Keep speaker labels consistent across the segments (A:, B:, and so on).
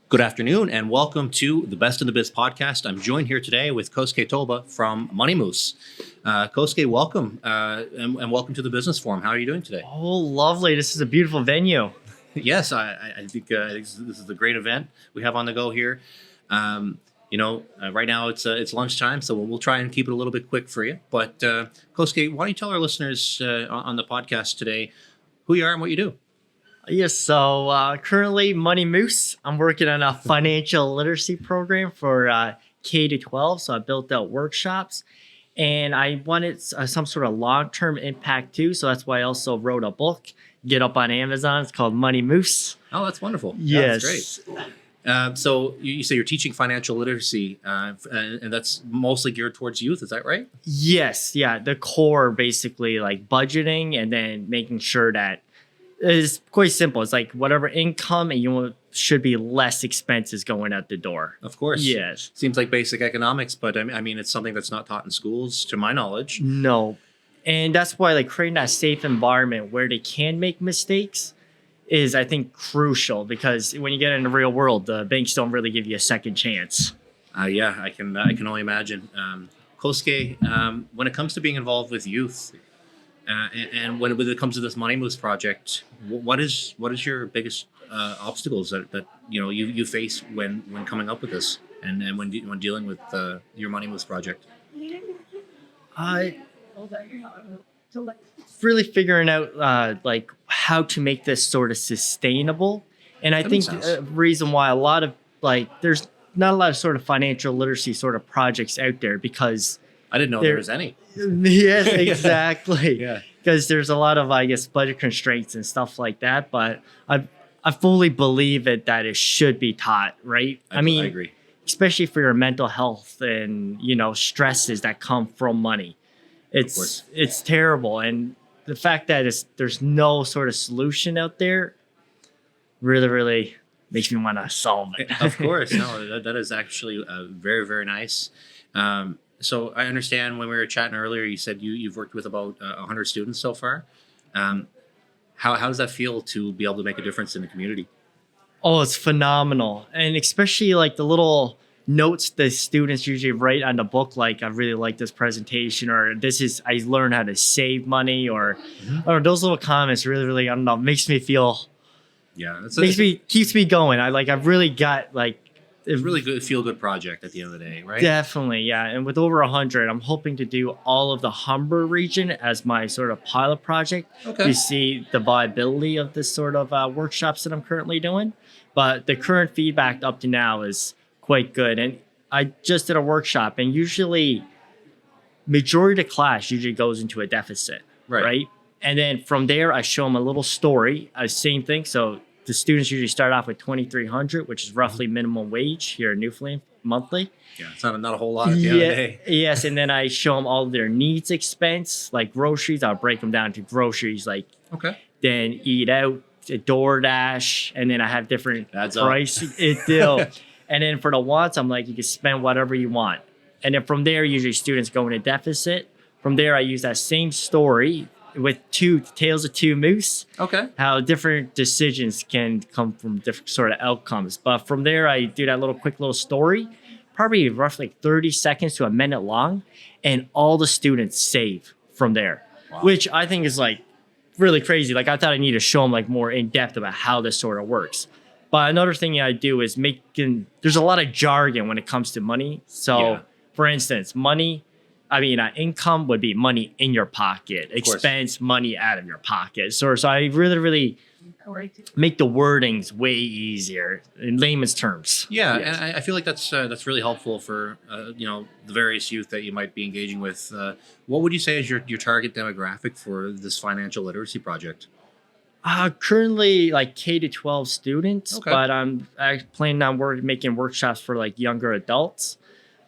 A: Good afternoon and welcome to the Best in the Biz podcast. I'm joined here today with Kosuke Toba from Money Moose. Kosuke, welcome and welcome to the Business Forum. How are you doing today?
B: Oh, lovely. This is a beautiful venue.
A: Yes, I think this is a great event we have on the go here. Right now it's lunchtime, so we'll try and keep it a little bit quick for you. But Kosuke, why don't you tell our listeners on the podcast today who you are and what you do?
B: Yes, so currently Money Moose. I'm working on a financial literacy program for K to 12. So I built out workshops and I wanted some sort of long-term impact too. So that's why I also wrote a book, get up on Amazon. It's called Money Moose.
A: Oh, that's wonderful.
B: Yes.
A: Yeah, that's great. So you say you're teaching financial literacy and that's mostly geared towards youth. Is that right?
B: Yes. Yeah. The core basically like budgeting and then making sure that it's quite simple. It's like whatever income and you should be less expenses going out the door.
A: Of course.
B: Yes.
A: Seems like basic economics, but I mean, it's something that's not taught in schools, to my knowledge.
B: No. And that's why like creating that safe environment where they can make mistakes is, I think, crucial because when you get in the real world, the banks don't really give you a second chance.
A: Yeah, I can only imagine. Kosuke, when it comes to being involved with youth, and when it comes to this Money Moose project, what is your biggest obstacles that you face when coming up with this and when dealing with your Money Moose project?
B: Really figuring out like how to make this sort of sustainable, and I think the reason why a lot of there's not a lot of sort of financial literacy sort of projects out there because
A: I didn't know there was any.
B: Yes, exactly.
A: Yeah.
B: Because there's a lot of, I guess, budget constraints and stuff like that. But I fully believe that it should be taught, right? I mean,
A: I agree.
B: Especially for your mental health and, stresses that come from money. It's terrible. And the fact that there's no sort of solution out there really, really makes me want to solve it.
A: Of course. No, that is actually very, very nice. So I understand when we were chatting earlier, you said you've worked with about 100 students so far. How does that feel to be able to make a difference in the community?
B: Oh, it's phenomenal. And especially like the little notes the students usually write on the book, like I really like this presentation, or I learned how to save money, or those little comments really, really, I don't know, makes me feel, keeps me going. I've really got
A: it's really good, feel good project at the end of the day, right?
B: Definitely, yeah. And with over 100, I'm hoping to do all of the Humber region as my sort of pilot project to see the viability of this sort of workshops that I'm currently doing. But the current feedback up to now is quite good. And I just did a workshop, and usually majority of the class usually goes into a deficit, right? And then from there, I show them a little story, same thing. So the students usually start off with $2,300, which is roughly minimum wage here in Newfoundland monthly.
A: Yeah, it's not a whole lot at the end of the day.
B: Yes, and then I show them all their needs expense, like groceries. I'll break them down to groceries, then eat out, DoorDash, and then I have different prices. And then for the wants, I'm like, you can spend whatever you want. And then from there, usually students go into deficit. From there, I use that same story with tales of two moose. How different decisions can come from different sort of outcomes. But from there, I do that quick little story, probably roughly 30 seconds to a minute long, and all the students save from there, which I think is really crazy. I thought I need to show them more in depth about how this sort of works. But another thing I do is there's a lot of jargon when it comes to money. So for instance, income would be money in your pocket, expense, money out of your pocket. So I really, really make the wordings way easier in layman's terms.
A: Yeah, yes. And I feel like that's really helpful for the various youth that you might be engaging with. What would you say is your target demographic for this financial literacy project?
B: Currently K to 12 students, but I'm planning on making workshops for younger adults.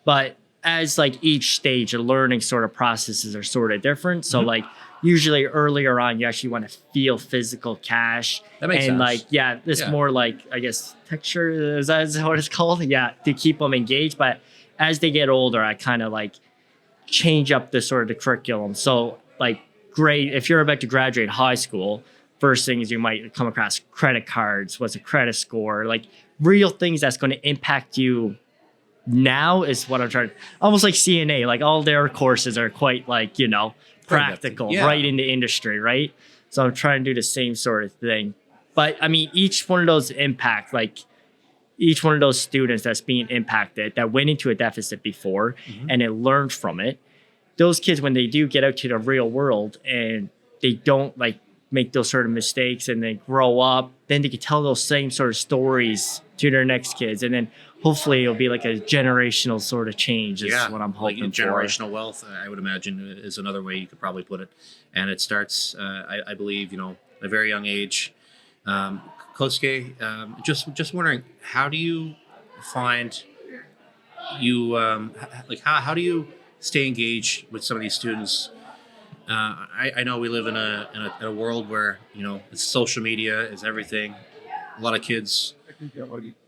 B: But as each stage of learning sort of processes are sort of different. So usually earlier on, you actually want to feel physical cash.
A: That makes sense.
B: More I guess texture, is that what it's called? Yeah, to keep them engaged. But as they get older, I kind of change up the sort of the curriculum. So if you're about to graduate high school, first things you might come across: credit cards, what's a credit score, like real things that's going to impact you now is what I'm trying. Almost like CNA, like all their courses are quite like, practical, right in the industry, right? So I'm trying to do the same sort of thing. But I mean, each one of those each one of those students that's being impacted that went into a deficit before and it learned from it, those kids, when they do get out to the real world and they don't like make those sort of mistakes and they grow up, then they can tell those same sort of stories to their next kids. And then hopefully it'll be like a generational sort of change is what I'm hoping
A: like generational wealth, I would imagine, is another way you could probably put it. And it starts, I believe, at a very young age. Kosuke, just wondering, how do you find how do you stay engaged with some of these students? I know we live in a world where it's social media is everything. A lot of kids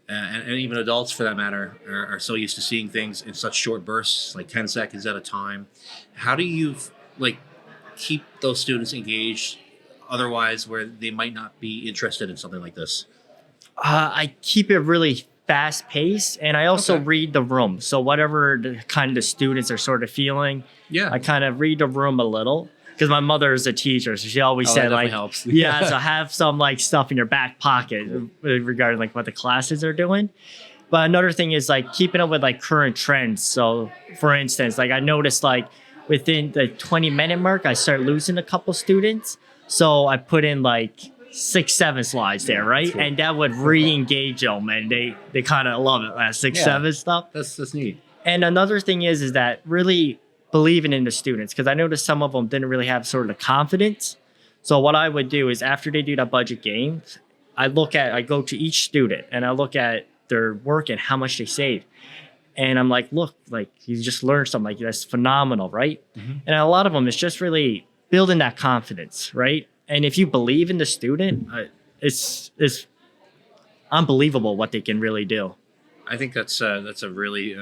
A: and even adults, for that matter, are so used to seeing things in such short bursts, like 10 seconds at a time. How do you keep those students engaged? Otherwise, where they might not be interested in something like this?
B: I keep it really fast paced, and I also read the room. So whatever the kind of students are sort of feeling, I kind of read the room a little. Because my mother is a teacher, so she always said
A: that helps.
B: so have some like stuff in your back pocket regarding like what the classes are doing. But another thing is like keeping up with like current trends. So for instance, like I noticed like within the 20-minute mark, I start losing a couple students. So I put in like 6-7 slides there, right? Cool. And that would re-engage them, and they kind of love it, that 6-7 stuff.
A: That's neat.
B: And another thing is that really believing in the students, because I noticed some of them didn't really have sort of the confidence. So what I would do is after they do that budget game, I go to each student and I look at their work and how much they saved. And I'm like, look, like you just learned something, like that's phenomenal, right? And a lot of them, it's just really building that confidence, right? And if you believe in the student, it's unbelievable what they can really do.
A: I think that's a really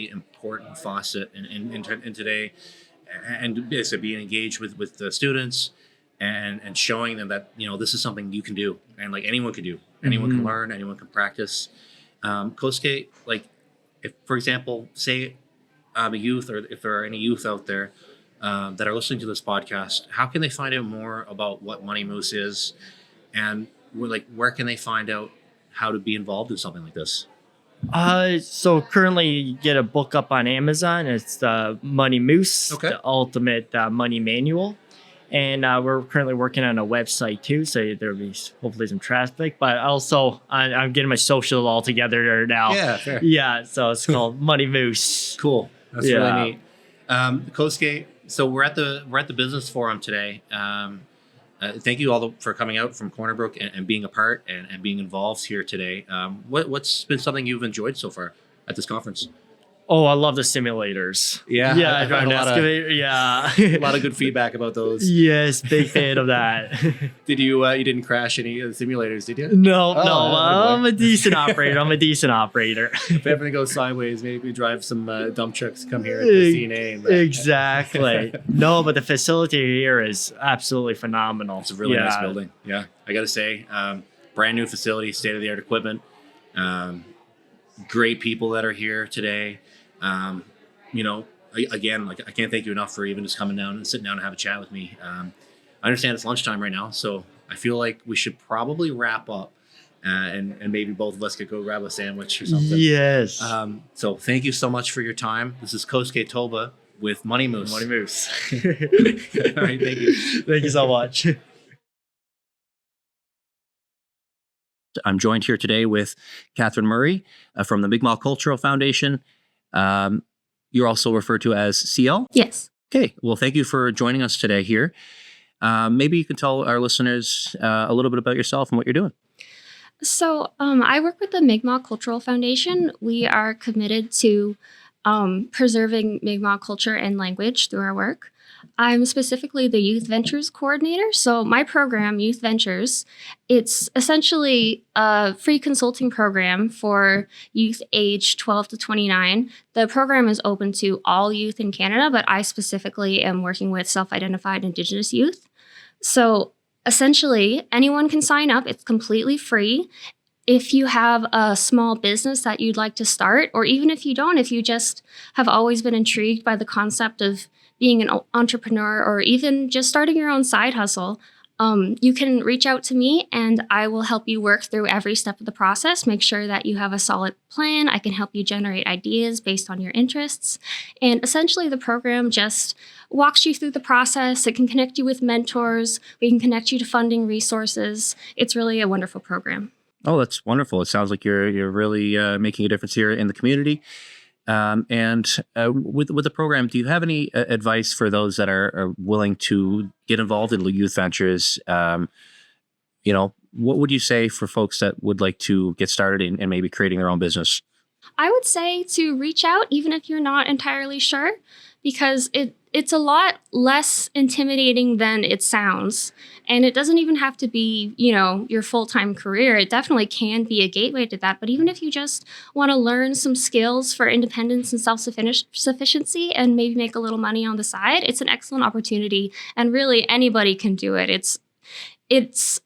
A: important facet in today, and basically being engaged with the students and showing them that this is something you can do, and like anyone can do, anyone can learn, anyone can practice. Kosuke, like if, for example, say I'm a youth, or if there are any youth out there that are listening to this podcast, how can they find out more about what Money Moose is, and where can they find out how to be involved in something like this?
B: So currently you get a book up on Amazon. It's the Money Moose, the ultimate money manual. And we're currently working on a website too, so there'll be hopefully some traffic. But also, I'm getting my social all together there now. Yeah, fair. Yeah, so it's called Money Moose.
A: Cool. That's really neat. Kosuke, so we're at the business forum today. Thank you all for coming out from Corner Brook and being a part and being involved here today. What's been something you've enjoyed so far at this conference?
B: Oh, I love the simulators.
A: Yeah,
B: I drive an excavator.
A: A lot of good feedback about those.
B: Yes, big fan of that.
A: Did you didn't crash any of the simulators, did you?
B: No. I'm a decent operator.
A: If everything goes sideways, maybe drive some dump trucks, come here at the CNA.
B: Exactly. No, but the facility here is absolutely phenomenal.
A: It's a really nice building. Yeah, I got to say, brand new facility, state-of-the-art equipment. Great people that are here today. Again, like I can't thank you enough for even just coming down and sitting down and have a chat with me. I understand it's lunchtime right now, so I feel like we should probably wrap up and maybe both of us could go grab a sandwich or something.
B: Yes.
A: So thank you so much for your time. This is Kosuke Toba with Money Moose.
B: Money Moose.
A: All right, thank you.
B: Thank you so much.
A: I'm joined here today with Catherine Murray from the Mi'kmaq Cultural Foundation. You're also referred to as Ciel?
C: Yes.
A: Okay. Well, thank you for joining us today here. Maybe you can tell our listeners a little bit about yourself and what you're doing.
C: So I work with the Mi'kmaq Cultural Foundation. We are committed to preserving Mi'kmaq culture and language through our work. I'm specifically the Youth Ventures Coordinator. So my program, Youth Ventures, it's essentially a free consulting program for youth age 12 to 29. The program is open to all youth in Canada, but I specifically am working with self-identified Indigenous youth. So essentially, anyone can sign up. It's completely free. If you have a small business that you'd like to start, or even if you don't, if you just have always been intrigued by the concept of being an entrepreneur or even just starting your own side hustle, you can reach out to me and I will help you work through every step of the process. Make sure that you have a solid plan. I can help you generate ideas based on your interests. And essentially, the program just walks you through the process. It can connect you with mentors. We can connect you to funding resources. It's really a wonderful program.
A: Oh, that's wonderful. It sounds like you're really making a difference here in the community. And with the program, do you have any advice for those that are willing to get involved in youth ventures? What would you say for folks that would like to get started in maybe creating their own business?
C: I would say to reach out, even if you're not entirely sure, because it's a lot less intimidating than it sounds. And it doesn't even have to be, your full-time career. It definitely can be a gateway to that. But even if you just want to learn some skills for independence and self-sufficiency and maybe make a little money on the side, it's an excellent opportunity. And really, anybody can do it. It's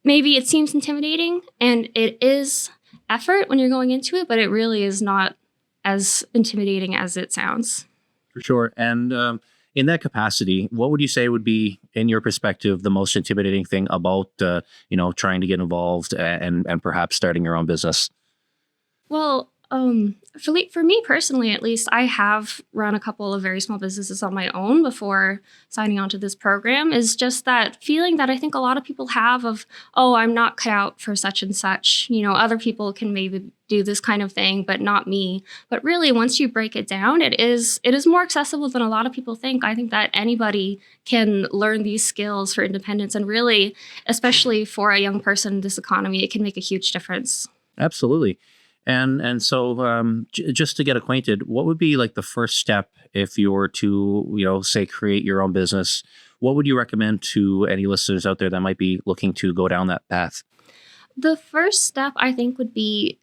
C: maybe it seems intimidating, and it is effort when you're going into it, but it really is not as intimidating as it sounds.
A: For sure. And in that capacity, what would you say would be, in your perspective, the most intimidating thing about, trying to get involved and perhaps starting your own business?
C: Well, for me personally, at least, I have run a couple of very small businesses on my own before signing on to this program. Is just that feeling that I think a lot of people have of, oh, I'm not cut out for such and such. Other people can maybe do this kind of thing, but not me. But really, once you break it down, it is more accessible than a lot of people think. I think that anybody can learn these skills for independence, and really, especially for a young person in this economy, it can make a huge difference.
A: Absolutely. And so just to get acquainted, what would be like the first step if you were to, say, create your own business? What would you recommend to any listeners out there that might be looking to go down that path?
C: The first step, I think, would be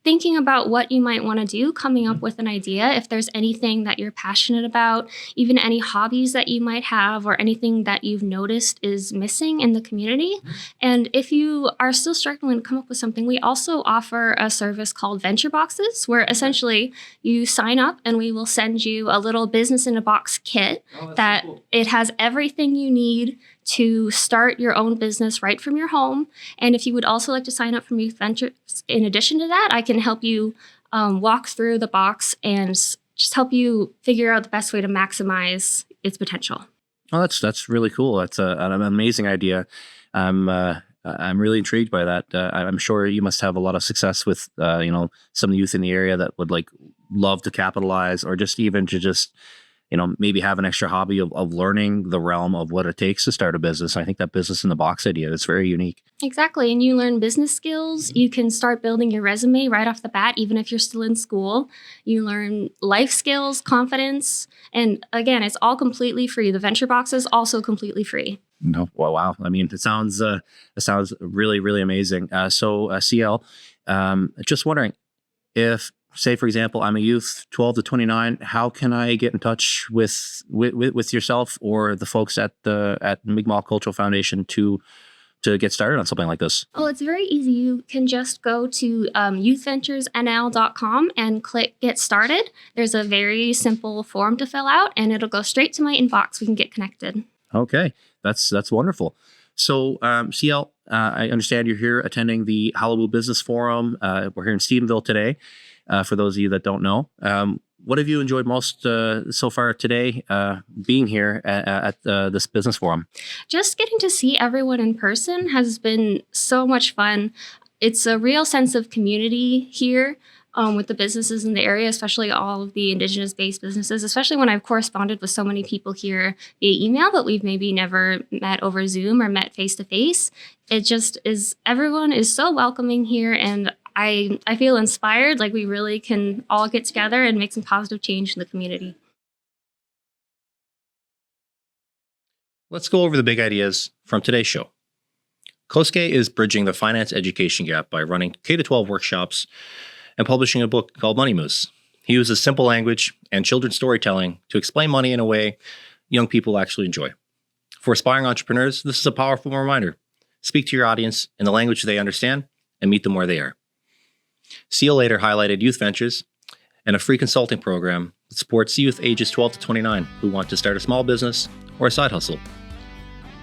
C: thinking about what you might want to do, coming up with an idea. If there's anything that you're passionate about, even any hobbies that you might have, or anything that you've noticed is missing in the community. And if you are still struggling to come up with something, we also offer a service called Venture Boxes, where essentially you sign up and we will send you a little business in a box kit that so cool. It has everything you need to start your own business right from your home. And if you would also like to sign up for Youth Ventures, in addition to that, I can help you walk through the box and just help you figure out the best way to maximize its potential.
A: Oh, that's really cool. That's an amazing idea. I'm really intrigued by that. I'm sure you must have a lot of success with some youth in the area that would love to capitalize, or just even to maybe have an extra hobby of learning the realm of what it takes to start a business. I think that business in the box idea is very unique.
C: Exactly. And you learn business skills. You can start building your resume right off the bat, even if you're still in school. You learn life skills, confidence. And again, it's all completely free. The Venture Box is also completely free.
A: No, well, wow. I mean, it sounds really, really amazing. So Ciel, just wondering if, say, for example, I'm a youth 12 to 29. How can I get in touch with yourself or the folks at Mi'kmaq Cultural Foundation to get started on something like this?
C: Oh, it's very easy. You can just go to youthventuresnl.com and click Get Started. There's a very simple form to fill out, and it'll go straight to my inbox. We can get connected. Okay,
A: that's wonderful. So, Ciel, I understand you're here attending the Halloween Business Forum. We're here in Stephenville today. For those of you that don't know, what have you enjoyed most so far today being here at this business forum?
C: Just getting to see everyone in person has been so much fun. It's a real sense of community here with the businesses in the area, especially all of the Indigenous-based businesses, especially when I've corresponded with so many people here via email, but we've maybe never met over Zoom or met face-to-face. It just is, everyone is so welcoming here, and I feel inspired, like we really can all get together and make some positive change in the community.
A: Let's go over the big ideas from today's show. Kosuke is bridging the finance education gap by running K-12 workshops and publishing a book called Money Moose. He uses simple language and children's storytelling to explain money in a way young people actually enjoy. For aspiring entrepreneurs, this is a powerful reminder. Speak to your audience in the language they understand and meet them where they are. Ciel later highlighted youth ventures and a free consulting program that supports youth ages 12 to 29 who want to start a small business or a side hustle.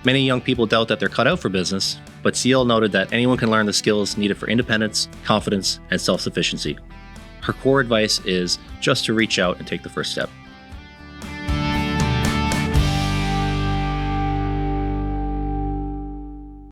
A: Many young people doubt that they're cut out for business, but Ciel noted that anyone can learn the skills needed for independence, confidence, and self-sufficiency. Her core advice is just to reach out and take the first step.